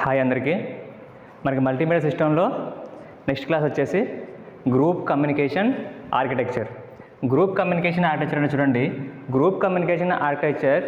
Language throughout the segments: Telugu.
హాయ్ అందరికీ. మనకి మల్టీమీడియా సిస్టంలో నెక్స్ట్ క్లాస్ వచ్చేసి group communication architecture. Group communication architecture అని చూడండి. Group communication architecture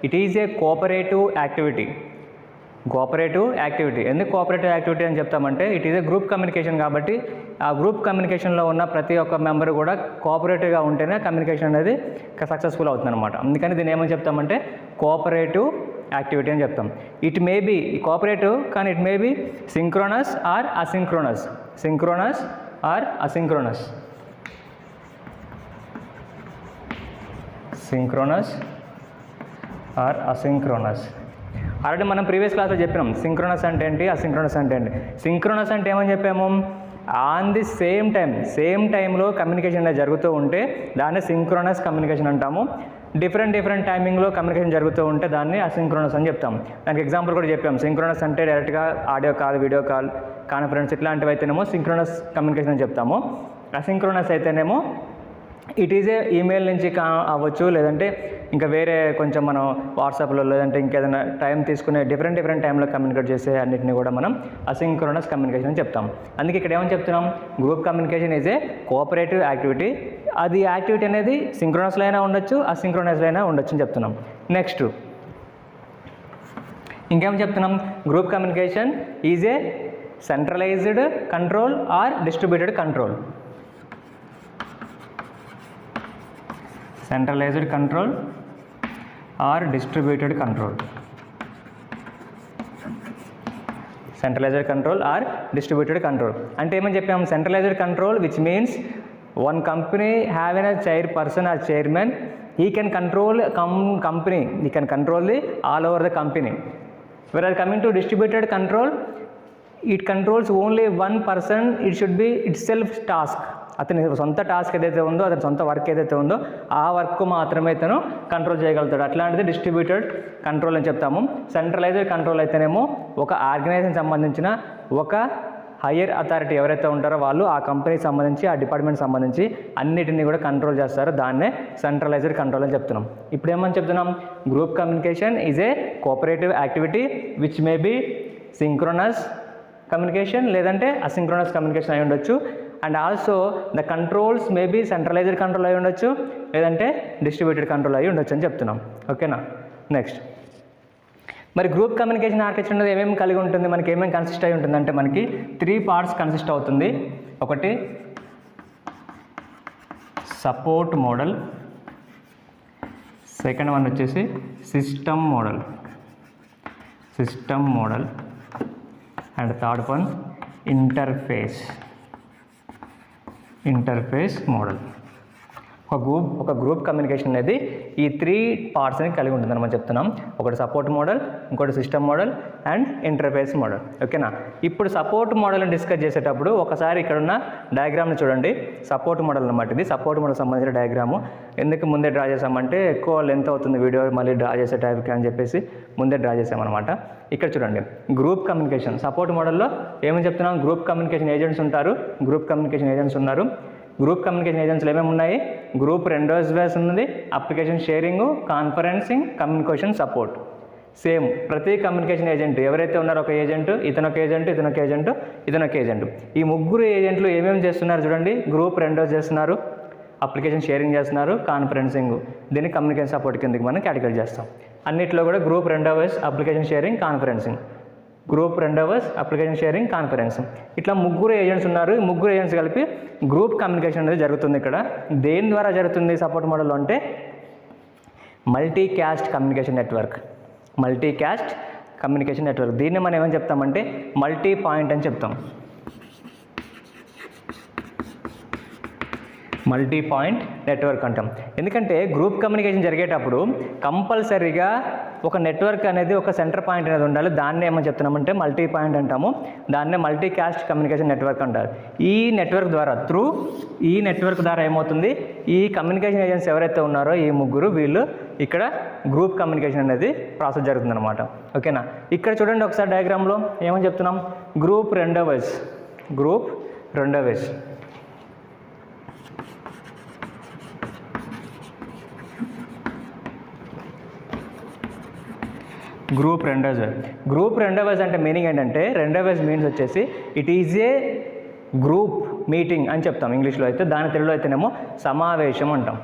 it is a cooperative activity. ఎందుకు కోఆపరేటివ్ యాక్టివిటీ అని చెప్తామంటే it is a group communication కాబట్టి ఆ గ్రూప్ కమ్యూనికేషన్లో ఉన్న ప్రతి ఒక్క మెంబర్ కూడా కోఆపరేటివ్గా ఉంటేనే కమ్యూనికేషన్ అనేది సక్సెస్ఫుల్ అవుతుంది అనమాట. అందుకని దీన్ని ఏమని చెప్తామంటే కోఆపరేటివ్ యాక్టివిటీ అని చెప్తాం. ఇట్ మే బి కోఆపరేటివ్ కానీ it may be synchronous or asynchronous. Already మనం ప్రీవియస్ క్లాస్లో చెప్పినాం సింక్రోనస్ అంటే ఏంటి, అసింక్రోనస్ అంటే ఏంటి. సింక్రోనస్ అంటే ఏమని చెప్పాము, ఆన్ ది సేమ్ టైంలో కమ్యూనికేషన్ అనేది జరుగుతూ ఉంటే దాన్ని సింక్రోనస్ కమ్యూనికేషన్ అంటాము. డిఫరెంట్ టైమింగ్లో కమ్యూనికేషన్ జరుగుతూ ఉంటే దాన్ని అసింక్రోనస్ అని చెప్తాం. దానికి ఎగ్జాంపుల్ కూడా చెప్పాం. సింక్రోనస్ అంటే డైరెక్ట్గా audio call, video call, conference ఇట్లాంటివి అయితేనేమో సింక్రోనస్ కమ్యూనికేషన్ అని చెప్తాము. అసింక్రోనస్ అయితేనేమో ఇట్ ఈజ్ ఏ ఈమెయిల్ నుంచి అవ్వచ్చు, లేదంటే ఇంకా వేరే కొంచెం మనం వాట్సాప్లో లేదంటే ఇంకేదైనా టైం తీసుకునే డిఫరెంట్ టైంలో కమ్యూనికేట్ చేసే అన్నింటినీ కూడా మనం అసింక్రోనస్ కమ్యూనికేషన్ అని చెప్తాం. అందుకే ఇక్కడ ఏమని చెప్తున్నాం, group communication is a cooperative activity. అది యాక్టివిటీ అనేది సింక్రోనస్లో అయినా ఉండొచ్చు, అసింక్రోనస్లో అయినా ఉండొచ్చు అని చెప్తున్నాం. నెక్స్ట్ ఇంకేం చెప్తున్నాం, group communication is a centralised control or distributed control. Centralised control or distributed control. అంటే ఏమని చెప్పాము, centralised control which means one company having a chairperson or chairman, he can control company, he can control the all over the company. Whereas coming to distributed control, it controls only one person, it should be itself task. అతని సొంత టాస్క్ ఏదైతే ఉందో, అతని సొంత వర్క్ ఏదైతే ఉందో ఆ వర్క్ మాత్రమే తను కంట్రోల్ చేయగలుగుతాడు. అట్లాంటిది డిస్ట్రిబ్యూటెడ్ కంట్రోల్ అని చెప్తాము. సెంట్రలైజ్డ్ కంట్రోల్ అయితేనేమో ఒక ఆర్గనైజేషన్ సంబంధించిన ఒక హయ్యర్ అథారిటీ ఎవరైతే ఉంటారో వాళ్ళు ఆ కంపెనీకి సంబంధించి, ఆ డిపార్ట్మెంట్ సంబంధించి అన్నిటినీ కూడా కంట్రోల్ చేస్తారు. దాన్నే సెంట్రలైజ్డ్ కంట్రోల్ అని చెప్తున్నాం. ఇప్పుడు ఏమని చెప్తున్నాం, group communication is a cooperative activity which may be synchronous communication లేదంటే అసింక్రోనస్ కమ్యూనికేషన్ అయి ఉండొచ్చు. And also the controls may be centralised control అయి ఉండొచ్చు లేదంటే డిస్ట్రిబ్యూటెడ్ కంట్రోల్ అయి ఉండొచ్చు అని చెప్తున్నాం. ఓకేనా. నెక్స్ట్ మరి గ్రూప్ కమ్యూనికేషన్ ఆర్కిటెక్చర్ అనేది ఏమేమి కలిగి ఉంటుంది, మనకి ఏమేమి కన్సిస్ట్ అయి ఉంటుంది అంటే మనకి 3 పార్ట్స్ కన్సిస్ట్ అవుతుంది. ఒకటి సపోర్ట్ మోడల్, సెకండ్ వన్ వచ్చేసి system model and third one interface model. ఒక గ్రూప్ కమ్యూనికేషన్ అనేది ఈ 3 పార్ట్స్ని కలిగి ఉంటుందని మనం చెప్తున్నాం. ఒకటి సపోర్ట్ మోడల్, ఇంకోటి system model and interface model. ఓకేనా. ఇప్పుడు సపోర్ట్ మోడల్ని డిస్కస్ చేసేటప్పుడు ఒకసారి ఇక్కడ ఉన్న డయాగ్రామ్ని చూడండి. సపోర్ట్ మోడల్ అన్నమాట. ఇది సపోర్ట్ మోడల్ సంబంధించిన డయాగ్రాము. ఎందుకు ముందే డ్రా చేసామంటే ఎక్కువ లెంత్ అవుతుంది వీడియో మళ్ళీ డ్రా చేసే టైప్కి అని చెప్పేసి ముందే డ్రా చేసామన్నమాట. ఇక్కడ చూడండి, గ్రూప్ కమ్యూనికేషన్ సపోర్ట్ మోడల్లో ఏమని చెప్తున్నాం, గ్రూప్ కమ్యూనికేషన్ ఏజెంట్స్ ఉన్నారు. గ్రూప్ కమ్యూనికేషన్ ఏజెంట్స్లో ఏమేమి ఉన్నాయి, గ్రూప్ రెండోస్ ఉన్నది, application sharing, conferencing, communication support. Same ప్రతి కమ్యూనికేషన్ ఏజెంట్ ఎవరైతే ఉన్నారో ఒక ఏజెంట్, ఇతనొక ఏజెంట్. ఈ ముగ్గురు ఏజెంట్లు ఏమేమి చేస్తున్నారు చూడండి, గ్రూప్ రెండోస్ చేస్తున్నారు, అప్లికేషన్ షేరింగ్ చేస్తున్నారు, కాన్ఫరెన్సింగ్. దీన్ని కమ్యూనికేషన్ సపోర్ట్ కిందకి మనం కేటగిరీ చేస్తాం. అన్నిట్లో కూడా గ్రూప్ రెండోస్, అప్లికేషన్ షేరింగ్, కాన్ఫరెన్సింగ్, ఇట్లా ముగ్గురు ఏజెంట్స్ ఉన్నారు. ఈ ముగ్గురు ఏజెంట్స్ కలిపి గ్రూప్ కమ్యూనికేషన్ అనేది జరుగుతుంది. ఇక్కడ దేని ద్వారా జరుగుతుంది సపోర్ట్ మోడల్లో అంటే మల్టీ క్యాస్ట్ కమ్యూనికేషన్ నెట్వర్క్. దీన్ని మనం ఏమని చెప్తామంటే మల్టీ పాయింట్ అని చెప్తాం. మల్టీ పాయింట్ నెట్వర్క్ అంటాం. ఎందుకంటే గ్రూప్ కమ్యూనికేషన్ జరిగేటప్పుడు కంపల్సరీగా ఒక నెట్వర్క్ అనేది ఒక సెంటర్ పాయింట్ అనేది ఉండాలి. దాన్ని ఏమని చెప్తున్నామంటే మల్టీ పాయింట్ అంటాము. దాన్నే మల్టీ క్యాస్ట్ కమ్యూనికేషన్ నెట్వర్క్ అంటారు. ఈ నెట్వర్క్ ద్వారా ఏమవుతుంది, ఈ కమ్యూనికేషన్ ఏజెంట్స్ ఎవరైతే ఉన్నారో ఈ ముగ్గురు వీళ్ళు ఇక్కడ గ్రూప్ కమ్యూనికేషన్ అనేది ప్రాసెస్ జరుగుతుందన్నమాట. ఓకేనా. ఇక్కడ చూడండి ఒకసారి డయాగ్రామ్లో ఏమని చెప్తున్నాం, గ్రూప్ రెండోస్. గ్రూప్ రెండో వైజ్. గ్రూప్ రెండో వైజ్ అంటే మీనింగ్ ఏంటంటే, రెండో వైజ్ మీన్స్ వచ్చేసి it is a group meeting అని చెప్తాం ఇంగ్లీష్లో అయితే. దాని తెలుగులో అయితేనేమో సమావేశం అంటాం.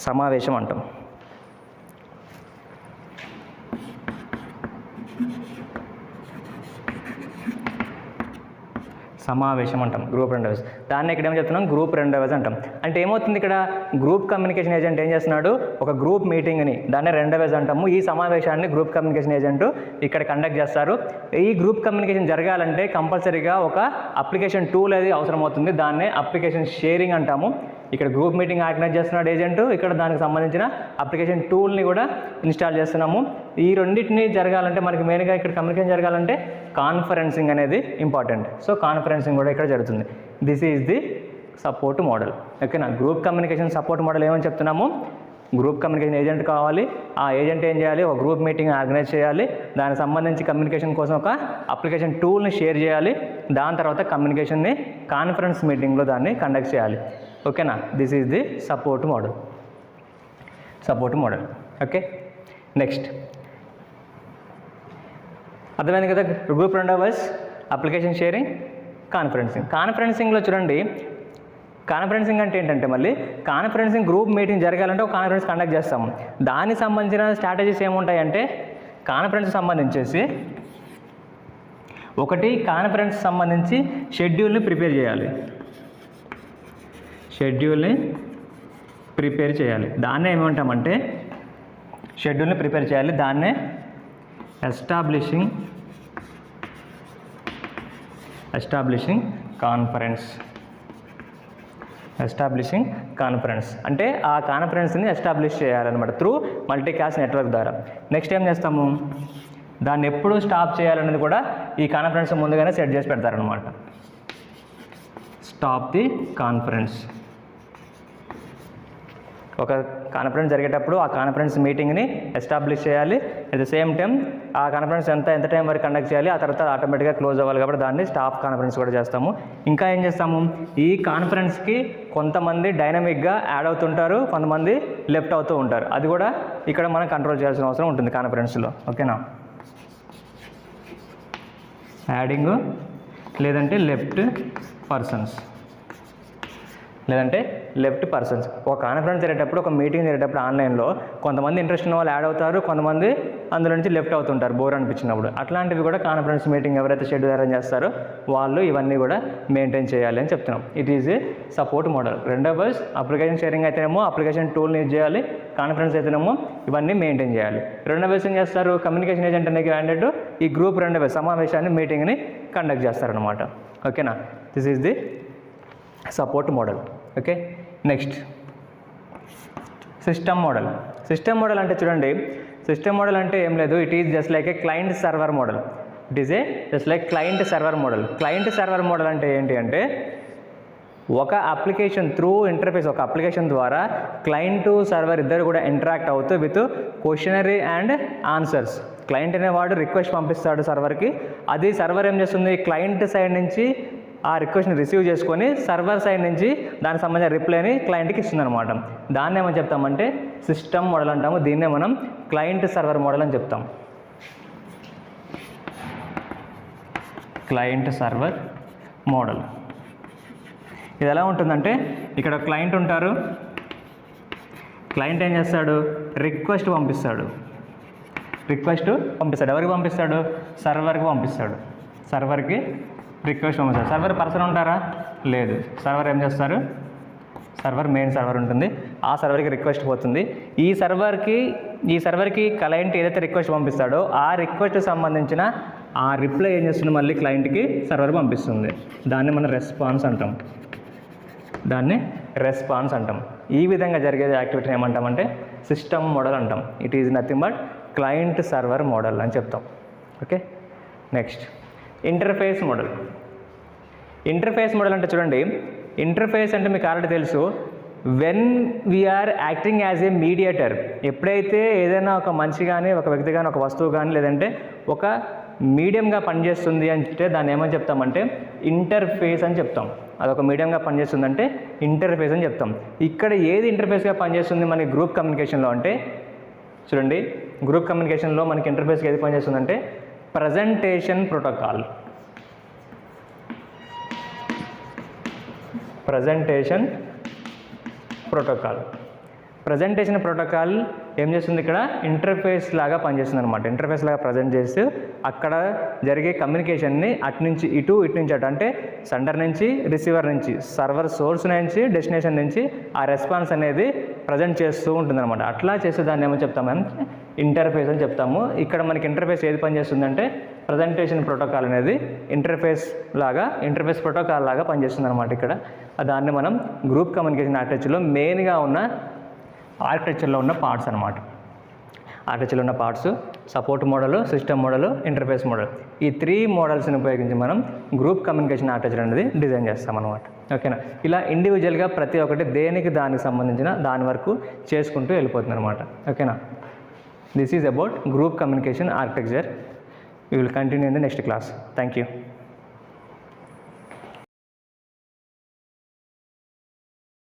సమావేశం అంటాం. సమావేశం అంటాం గ్రూప్ రెండో వైజ్. దాన్ని ఇక్కడ ఏం చెప్తున్నాం, గ్రూప్ రెండో వైజ్ అంటాం. అంటే ఏమవుతుంది ఇక్కడ, గ్రూప్ కమ్యూనికేషన్ ఏజెంట్ ఏం చేస్తున్నాడు, ఒక గ్రూప్ మీటింగ్ని, దాన్ని రెండో వైజ్ అంటాము. ఈ సమావేశాన్ని గ్రూప్ కమ్యూనికేషన్ ఏజెంట్ ఇక్కడ కండక్ట్ చేస్తారు. ఈ గ్రూప్ కమ్యూనికేషన్ జరగాలంటే కంపల్సరీగా ఒక అప్లికేషన్ టూల్ అనేది అవసరం అవుతుంది. దాన్నే అప్లికేషన్ షేరింగ్ అంటాము. ఇక్కడ గ్రూప్ మీటింగ్ ఆర్గనైజ్ చేస్తున్నాడు ఏజెంట్, ఇక్కడ దానికి సంబంధించిన అప్లికేషన్ టూల్ని కూడా ఇన్స్టాల్ చేస్తున్నాము. ఈ రెండింటిని జరగాలంటే మనకి మెయిన్గా ఇక్కడ కమ్యూనికేషన్ జరగాలంటే కాన్ఫరెన్సింగ్ అనేది ఇంపార్టెంట్. సో కాన్ఫరెన్సింగ్ కూడా ఇక్కడ జరుగుతుంది. This is the support model. ఓకేనా. గ్రూప్ కమ్యూనికేషన్ సపోర్ట్ మోడల్ ఏమని చెప్తున్నాము, గ్రూప్ కమ్యూనికేషన్ ఏజెంట్ కావాలి. ఆ ఏజెంట్ ఏం చేయాలి, ఒక గ్రూప్ మీటింగ్ ఆర్గనైజ్ చేయాలి. దానికి సంబంధించి కమ్యూనికేషన్ కోసం ఒక అప్లికేషన్ టూల్ని షేర్ చేయాలి. దాని తర్వాత కమ్యూనికేషన్ని కాన్ఫరెన్స్ మీటింగ్లో దాన్ని కండక్ట్ చేయాలి. ఓకేనా. This is the support model. Support model. Okay. Next అర్థమైంది కదా. గ్రూప్ రెండో వైజ్, అప్లికేషన్ షేరింగ్, కాన్ఫరెన్సింగ్. కాన్ఫరెన్సింగ్లో చూడండి, కాన్ఫరెన్సింగ్ అంటే ఏంటంటే, మళ్ళీ కాన్ఫరెన్సింగ్ గ్రూప్ మీటింగ్ జరగాలంటే ఒక కాన్ఫరెన్స్ కండక్ట్ చేస్తాము. దానికి సంబంధించిన స్ట్రాటజీస్ ఏముంటాయంటే, కాన్ఫరెన్స్ సంబంధించేసి ఒకటి, కాన్ఫరెన్స్ సంబంధించి షెడ్యూల్ని ప్రిపేర్ చేయాలి. షెడ్యూల్ని ప్రిపేర్ చేయాలి. దాన్నే ఏమంటామంటే, షెడ్యూల్ని ప్రిపేర్ చేయాలి. దాన్నే ఎస్టాబ్లిషింగ్ కాన్ఫరెన్స్. ఎస్టాబ్లిషింగ్ కాన్ఫరెన్స్ అంటే ఆ కాన్ఫరెన్స్ని ఎస్టాబ్లిష్ చేయాలన్నమాట త్రూ మల్టీకాస్ట్ నెట్వర్క్ ద్వారా. నెక్స్ట్ ఏం చేస్తాము, దాన్ని ఎప్పుడు స్టాప్ చేయాలనేది కూడా ఈ కాన్ఫరెన్స్ ముందుగానే సెట్ చేసి పెడతారనమాట. Stop the conference. ఒక కాన్ఫరెన్స్ జరిగేటప్పుడు ఆ కాన్ఫరెన్స్ మీటింగ్ని ఎస్టాబ్లిష్ చేయాలి. అట్ ద సేమ్ టైం ఆ కాన్ఫరెన్స్ ఎంత టైం వరకు కండక్ట్ చేయాలి, ఆ తర్వాత ఆటోమేటిక్గా క్లోజ్ అవ్వాలి. కాబట్టి దాన్ని స్టాప్ కాన్ఫరెన్స్ కూడా చేస్తాము. ఇంకా ఏం చేస్తాము, ఈ కాన్ఫరెన్స్కి కొంతమంది డైనమిక్గా యాడ్ అవుతుంటారు, కొంతమంది లెఫ్ట్ అవుతూ ఉంటారు. అది కూడా ఇక్కడ మనం కంట్రోల్ చేయాల్సిన అవసరం ఉంటుంది కాన్ఫరెన్స్లో. ఓకేనా. యాడింగ్ లేదంటే లెఫ్ట్ పర్సన్స్. ఒక కాన్ఫరెన్స్ జరిగేటప్పుడు, ఒక మీటింగ్ జరిగేటప్పుడు ఆన్లైన్లో కొంతమంది ఇంట్రెస్ట్ ఉన్న వాళ్ళు యాడ్ అవుతారు, కొంతమంది అందులో నుంచి లెఫ్ట్ అవుతుంటారు బోర్ అనిపించినప్పుడు. అట్లాంటివి కూడా కాన్ఫరెన్స్ మీటింగ్ ఎవరైతే షెడ్యూల్ అరేంజ్ చేస్తారో వాళ్ళు ఇవన్నీ కూడా మెయింటైన్ చేయాలి అని చెప్తున్నాం. It is A support model. రెండో వైజ్ అప్లికేషన్ షేరింగ్ అయితేనేమో అప్లికేషన్ టూల్ని యూజ్ చేయాలి, కాన్ఫరెన్స్ అయితేనేమో ఇవన్నీ మెయింటైన్ చేయాలి. రెండో వైజ్ ఏం చేస్తారు, కమ్యూనికేషన్ ఏజెంట్ అనే క్యాండిడేట్ ఈ గ్రూప్ రెండో వైజ్ సమావేశాన్ని మీటింగ్ని కండక్ట్ చేస్తారనమాట. ఓకేనా. This is the support model. Okay. Next system model. System model అంటే చూడండి, సిస్టమ్ మోడల్ అంటే ఏం లేదు, it is just like A client server model. It is A just like client server model. Client server model అంటే ఏంటి అంటే, ఒక అప్లికేషన్ త్రూ ఇంటర్ఫేస్, ఒక అప్లికేషన్ ద్వారా క్లయింట్ సర్వర్ ఇద్దరు కూడా ఇంటరాక్ట్ అవుతూ with questionnaire and answers. Client అనేవాడు రిక్వెస్ట్ పంపిస్తాడు సర్వర్కి, అది సర్వర్ ఏం చేస్తుంది, క్లయింట్ సైడ్ నుంచి ఆ రిక్వెస్ట్ని రిసీవ్ చేసుకొని సర్వర్ సైడ్ నుంచి దానికి సంబంధించిన రిప్లైని క్లయింట్కి ఇస్తుంది అనమాట. దాన్ని ఏమని చెప్తామంటే సిస్టమ్ మోడల్ అంటాము. దీన్నే మనం క్లయింట్ సర్వర్ మోడల్ అని చెప్తాం. Client server model. ఇది ఎలా ఉంటుందంటే, ఇక్కడ క్లయింట్ ఉంటారు, క్లయింట్ ఏం చేస్తాడు, రిక్వెస్ట్ పంపిస్తాడు. ఎవరికి పంపిస్తాడు, సర్వర్కి పంపిస్తాడు. సర్వర్కి రిక్వెస్ట్ పంపిస్తాడు. సర్వర్ పర్సన్ ఉంటారా, లేదు. సర్వర్ ఏం చేస్తారు, మెయిన్ సర్వర్ ఉంటుంది, ఆ సర్వర్కి రిక్వెస్ట్ పోతుంది. ఈ సర్వర్కి క్లయింట్ ఏదైతే రిక్వెస్ట్ పంపిస్తాడో ఆ రిక్వెస్ట్ సంబంధించిన ఆ రిప్లై ఏం చేస్తుంది, మళ్ళీ క్లయింట్కి సర్వర్ పంపిస్తుంది. దాన్ని మనం రెస్పాన్స్ అంటాం. ఈ విధంగా జరిగే యాక్టివిటీని ఏమంటామంటే సిస్టమ్ మోడల్ అంటాం. It is nothing but client server model అని చెప్తాం. ఓకే. Next interface model. అంటే చూడండి, ఇంటర్ఫేస్ అంటే మీకు ఆల్రెడీ తెలుసు, when we are acting as a mediator. ఎప్పుడైతే ఏదైనా ఒక మనిషి కానీ, ఒక వ్యక్తి కానీ, ఒక వస్తువు కానీ, లేదంటే ఒక మీడియంగా పనిచేస్తుంది అంటే దాన్ని ఏమని చెప్తామంటే ఇంటర్ఫేస్ అని చెప్తాం. అదొక మీడియంగా పనిచేస్తుందంటే ఇంటర్ఫేస్ అని చెప్తాం. ఇక్కడ ఏది ఇంటర్ఫేస్గా పనిచేస్తుంది మనకి గ్రూప్ కమ్యూనికేషన్లో అంటే చూడండి, గ్రూప్ కమ్యూనికేషన్లో మనకి ఇంటర్ఫేస్కి ఏది పనిచేస్తుందంటే ప్రజెంటేషన్ ప్రోటోకాల్. ప్రజెంటేషన్ ప్రోటోకాల్ ఏం చేస్తుంది, ఇక్కడ ఇంటర్ఫేస్ లాగా పనిచేస్తుంది అనమాట. ఇంటర్ఫేస్ లాగా ప్రజెంట్ చేస్తూ అక్కడ జరిగే కమ్యూనికేషన్ని అటు నుంచి ఇటు నుంచి అటు, అంటే సెండర్ నుంచి రిసీవర్ నుంచి సర్వర్ సోర్స్ నుంచి డెస్టినేషన్ నుంచి ఆ రెస్పాన్స్ అనేది ప్రజెంట్ చేస్తూ ఉంటుందన్నమాట. అట్లా చేస్తే దాన్ని ఏమో చెప్తామంటే ఇంటర్ఫేస్ అని చెప్తాము. ఇక్కడ మనకి ఇంటర్ఫేస్ ఏది పనిచేస్తుందంటే ప్రజెంటేషన్ ప్రోటోకాల్ అనేది ఇంటర్ఫేస్ ప్రోటోకాల్ లాగా పనిచేస్తుంది అనమాట. ఇక్కడ దాన్ని మనం గ్రూప్ కమ్యూనికేషన్ ఆర్కిటెక్చర్లో మెయిన్గా ఉన్న ఆర్కిటెక్చర్లో ఉన్న పార్ట్స్ అనమాట. ఆర్కిటెక్చర్లో ఉన్న parts support model, system model, interface model. ఈ 3 మోడల్స్ని ఉపయోగించి మనం గ్రూప్ కమ్యూనికేషన్ ఆర్కిటెక్చర్ అనేది డిజైన్ చేస్తాం అనమాట. ఓకేనా. ఇలా ఇండివిజువల్గా ప్రతి ఒక్కటి దానికి సంబంధించిన దాని వరకు చేసుకుంటూ వెళ్ళిపోతుంది అనమాట. ఓకేనా. This is about group communication architecture. We will continue in the next class. Thank you.